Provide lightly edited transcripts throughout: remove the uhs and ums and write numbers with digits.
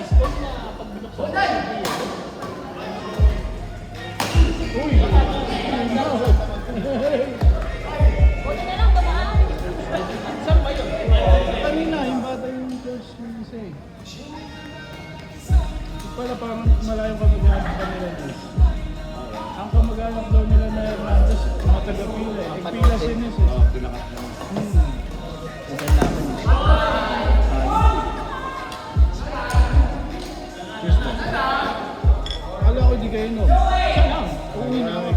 Ice-cold na pag binuksan ko. Uy! Buti na lang dumaan. Saan ba yun? Kanina, yung bata yung George yung isa eh. Pala parang malayong kamag-anak pa nila Diyos. Ang kamag-anak daw nila na Hernandez, mga taga-pila eh. Pila sinis eh. Oo, pinakat naman. Maganda ako. Kala ko di kayo no. Saan lang? Uwi na ako.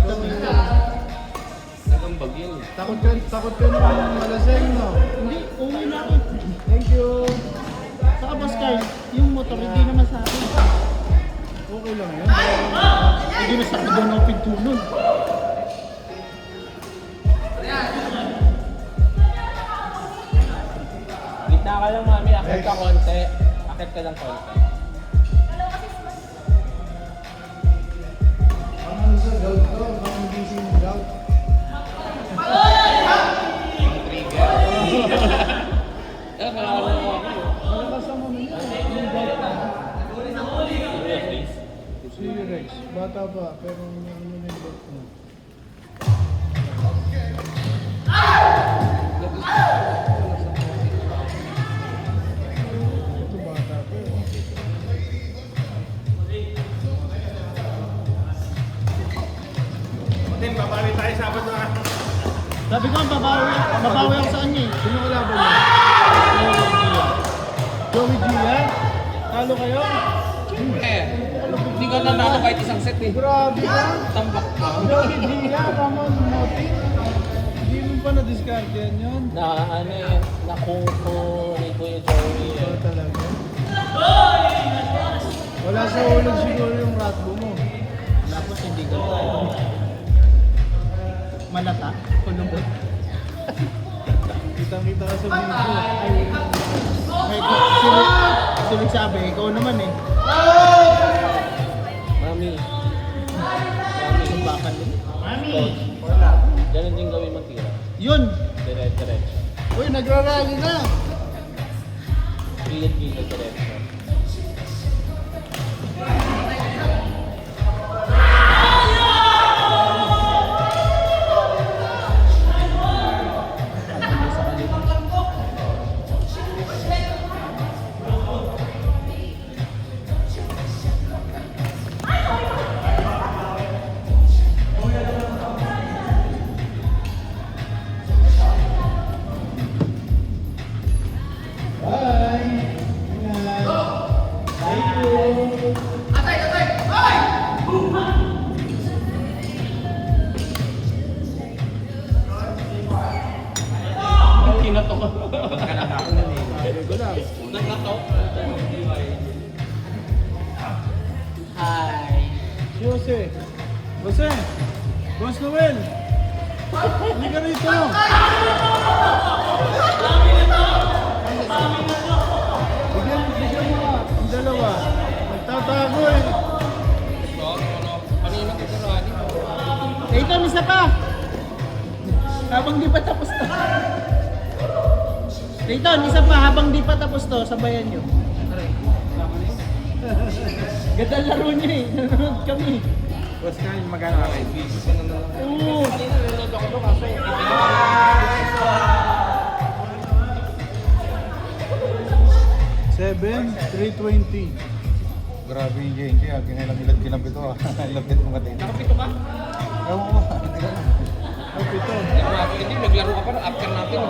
Nagambag yun. Takot ka naman malaseng no. Hindi, uwi na ako. Thank you. Saka Boss Carl, yung motor hindi naman sa akin. Okay lang yan. Hindi na sa akin doon ang pinto nun. Gitna ka lang mami, akit ka konti. Akit ka lang konti. Ang sa gout ko, ang busy ng gout. Malakas ang ano niya. Yung gout na. Si Rex, bata pa, pero ano na yung gout na. Ito bata pa eh. Din, babawi tayo Sabado na. Sabi ko, babawi ako sa kanya eh. Sino kalaban niya? Joey Gia? Talo kayo? Hindi ka nanalo kahit isang set eh. Grabe ka! Tambak ka. Joey Gia, Ramon Moti. Hindi mo pa na-discard yan yun? Na ano eh, na kung ni Kuya Joey Ito eh. talaga. Wala sa ulog siguro yung ratbo mo. Tapos hindi ganun. Malata, kulubot. Kitang-kita ka sa video. May sulit sabi, ikaw naman eh. Mami. Mami, sumbakan din. Mami! Ganun din gawin mo tira. Yun! Diretso. Uy, nagrarally na! Gilid-gilid, diretso. Bye! Thank you! Kinato ko. Sabi ko lang. Hi. Si Jose. Jose! Boss Noel! Hindi ka rito! Bigyan mo nga. Ang dalawa. Nagtatago eh. Kanina ko sa rally. Ito, isa pa! Habang di pa tapos to. Rayton, isa pa, habang di pa tapos to, sabayan nyo. Ganda laro nyo eh, nanonood kami. Boss ka, magkano ka kayo? Oo. Kanina nanonood ako doon kaso Seven, 320. Grabe yung JNJ, kinailang kinapit ito ah. Ilapit mo katin. nakapito ka? Ewan ko, hindi ko alam. Ay, pito. Hindi, naglaro ka pa na after natin.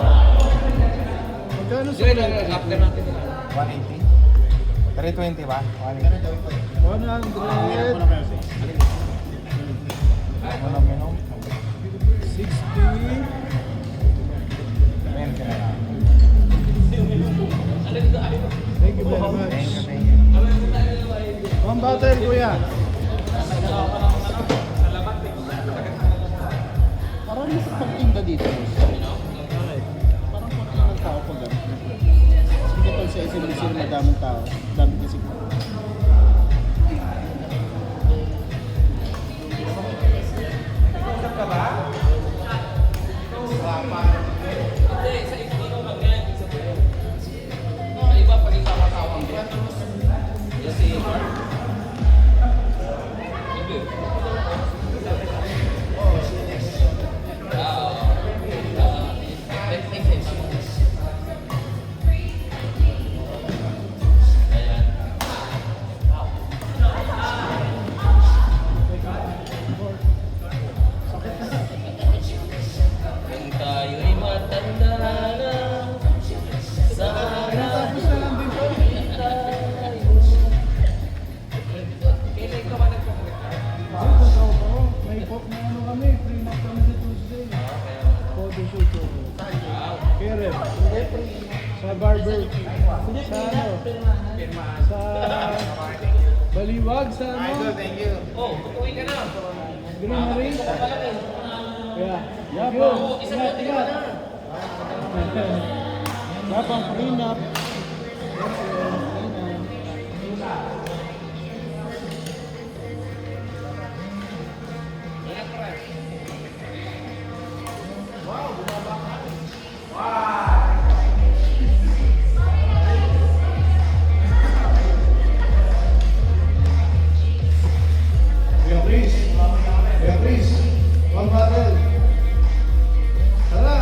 Magkano sa Hindi, after natin. 180? 320 ba? 100. 180. Ano na minom? 60. Ayan ka na lang. Thank you very much. Thank you. One bottle, kuya. Parang nasa pagtinda dito. Parang konti ng tao pag gano'n. Hindi ko sa isin-isin madaming tao. Dami kasi. Yes, Kung tayo'y matanda na, sana Tapos na lang din to. Kailan ka ba nagpapalit? May pop na ano kami, pre-map kami sa Tuesday. Photo shoot ko. Kere. Sa barber. Sa ano? Sa Baliwag, sa ano? thank you. Oh, tutuloy ka na. Greenery. Yeah. Yapang. Ingat, ingat. Yapang prenup. Beatrice, one bottle. Tara.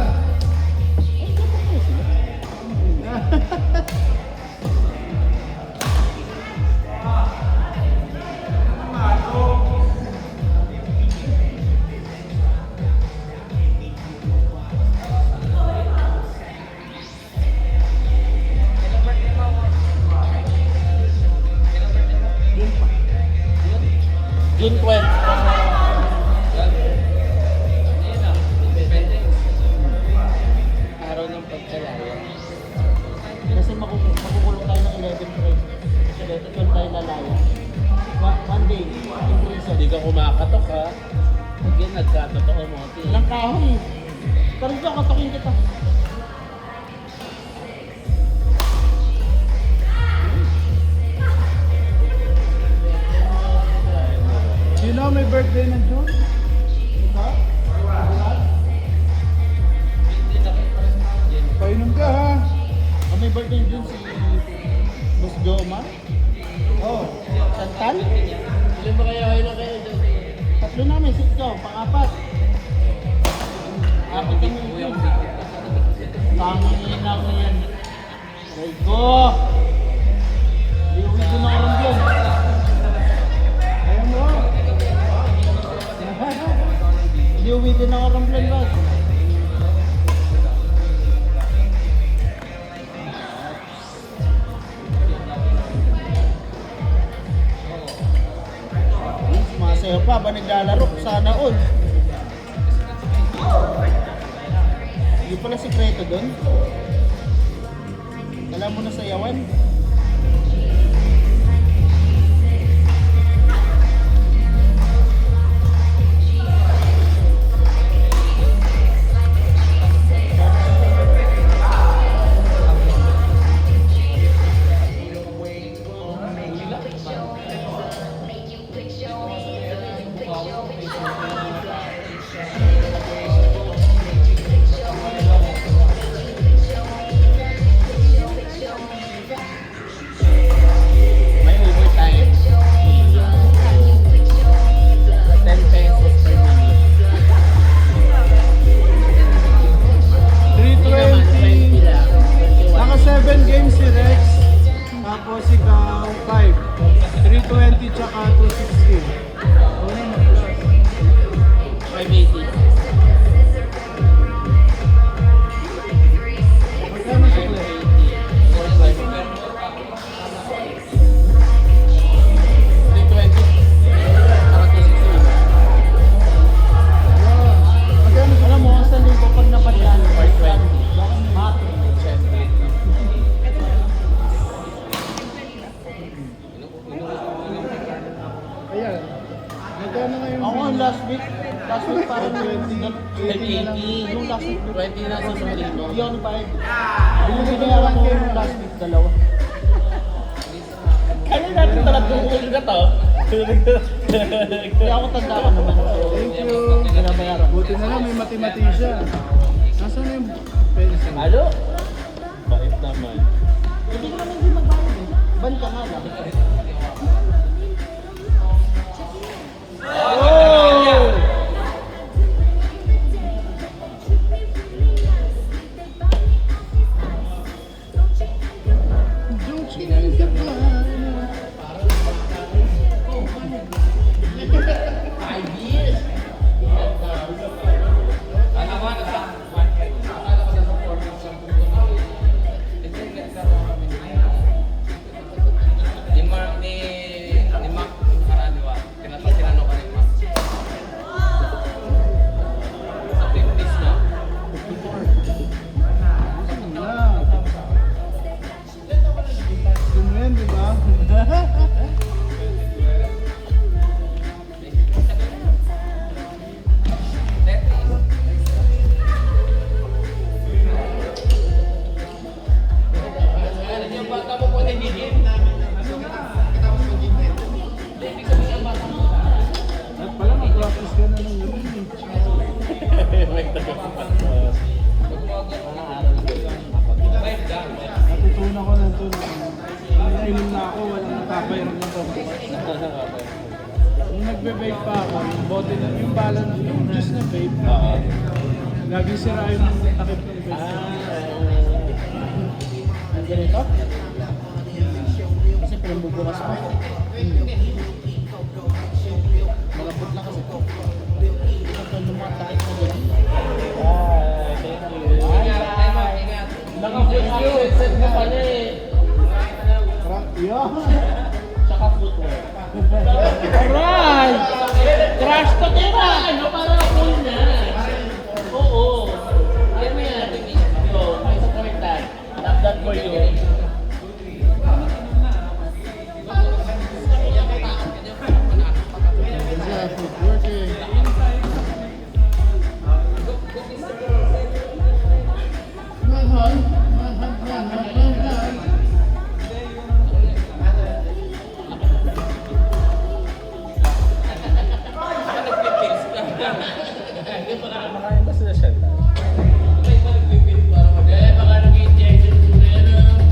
June 12. Araw ng pagkalaya. Kasi makukulong tayo ng 11 friends. Kasi dito 12 tayo lalaya. One day, in prison. Hindi ka kumakatok ha. Hindi nagkatotok mo. Walang kahoy. Pero dito, katokin kita. Sino may birthday ng June? Ito? Painom ka ha. Ang may birthday dun si Boss Joma. Oh. Chantal? Ilan ba kayo na kayo dun? Tatlo namin, ikaw, pang-apat. Apat kami dun. Tangin lang yan. Aray ko! Iuwi dun ako rin dun. Ayaw mo. Iuwi din ako rin dun, boss. Sumasayaw pa ba naglalaro? Sana all. Yung pala sikreto doon. Alam mo na sayawan. May overtime. 10 pesos per minute. 320. lang. Naka 7 games si Rex. Tapos ikaw 5. 320 tsaka 260. Una mag-plus. 580. Magkano sa play? 320. Alam mo, ang saling ko pag napadaan, 520. Ha? Ayan. Magkano ngayon? Ako last week parang 580. Yung last week, 20 na sa Solino. Yun, 5. Yung binayaran ko yung last week, dalawa. Kaya natin talagang tulog na to. Kaya ako tanda ko naman. Thank you. Binabayaran. Buti na lang may mathematician. Nasaan na yung pencil? Halo? Bait naman. Hindi ko naman din magbayad eh. Ban ka nga lang. Alam mo, nasa 1 year. Akala ko nasa 4 months lang pumunta. Ito yung nagkaroon kami ni Mark, ni Mark Karaniwa. Tinanong ka ni Mark. Sa 50s na. Yun mo yan, di ba? Ano yung bata mo po nagiging? At pala, mag-practice ka na ng yun. Natutunan ko na ito. Nainom na ako, walang nakapairam na ito. Nung nagbe-vape pa ako, yung bote na, yung balance, yung juice na vape, laging sira yung takip ng vape. Ang ganito? Kasi pinambubukas mo. Malambot lang kasi ito. Ito yung mga takip na ganito. Thank you. Ingat. Naka-full headset ka pala eh. Yeah. Tsaka footwear. Aray! Crash to tira! Ano para full na? Oo. Alam mo yan. Yo, may support that. Love that for you. Makaya ba sila siya? Baka nag-injection sila yan.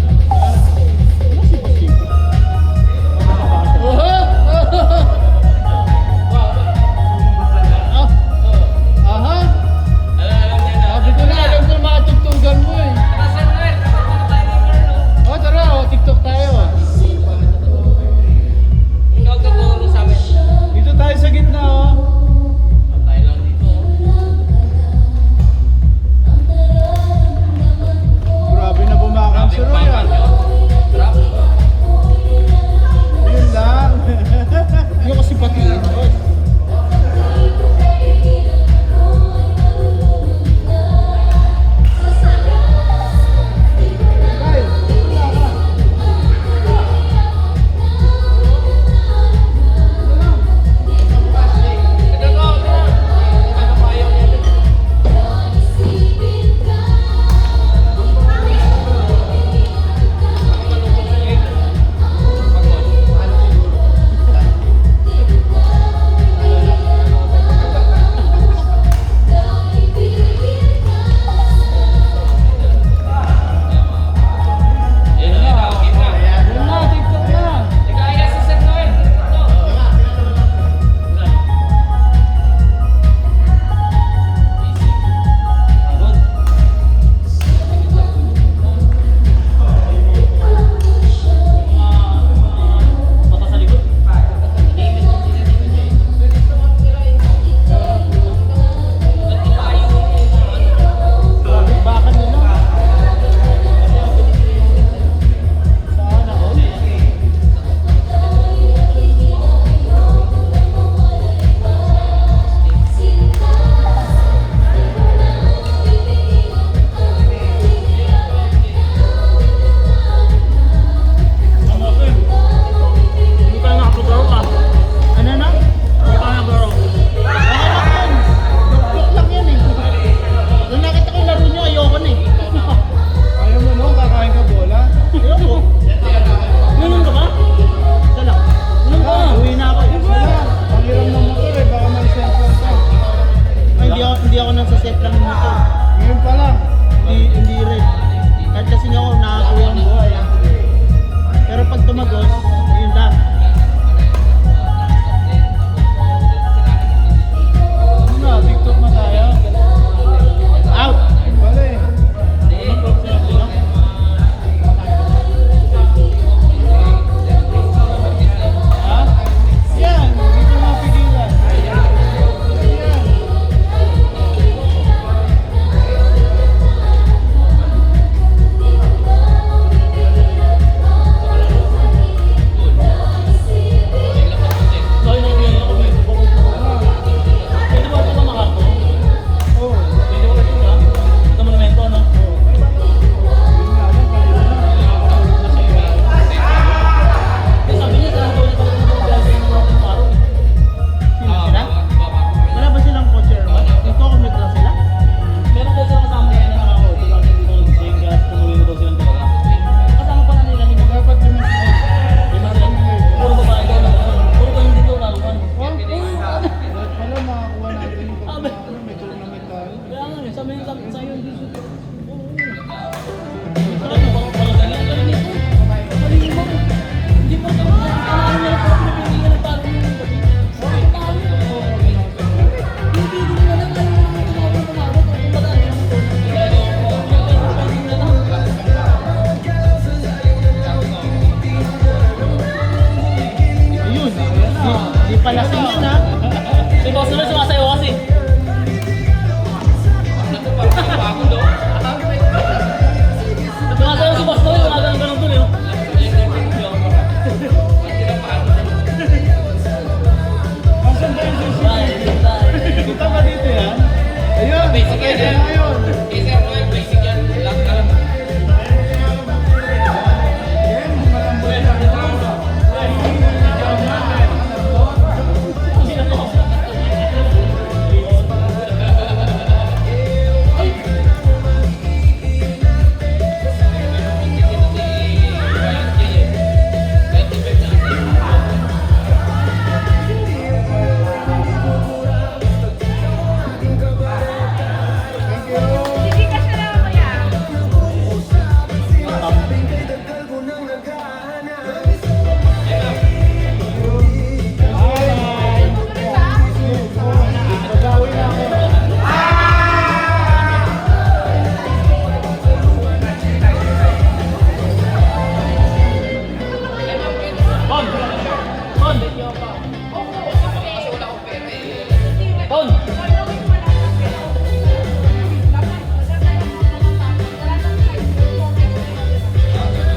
Ton! Ton! Kasi wala akong pera eh. Ton!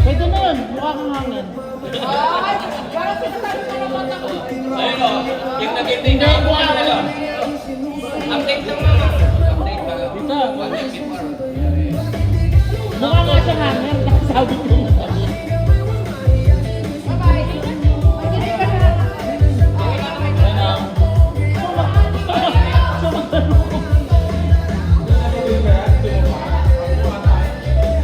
Pwede na yun. Mukha kang hangin. Ayun o, yung nag-ibig na ako na lang. Update lang naman. Update ba? Dito. Update before. Mukha nga siyang hangin. Sabi ko.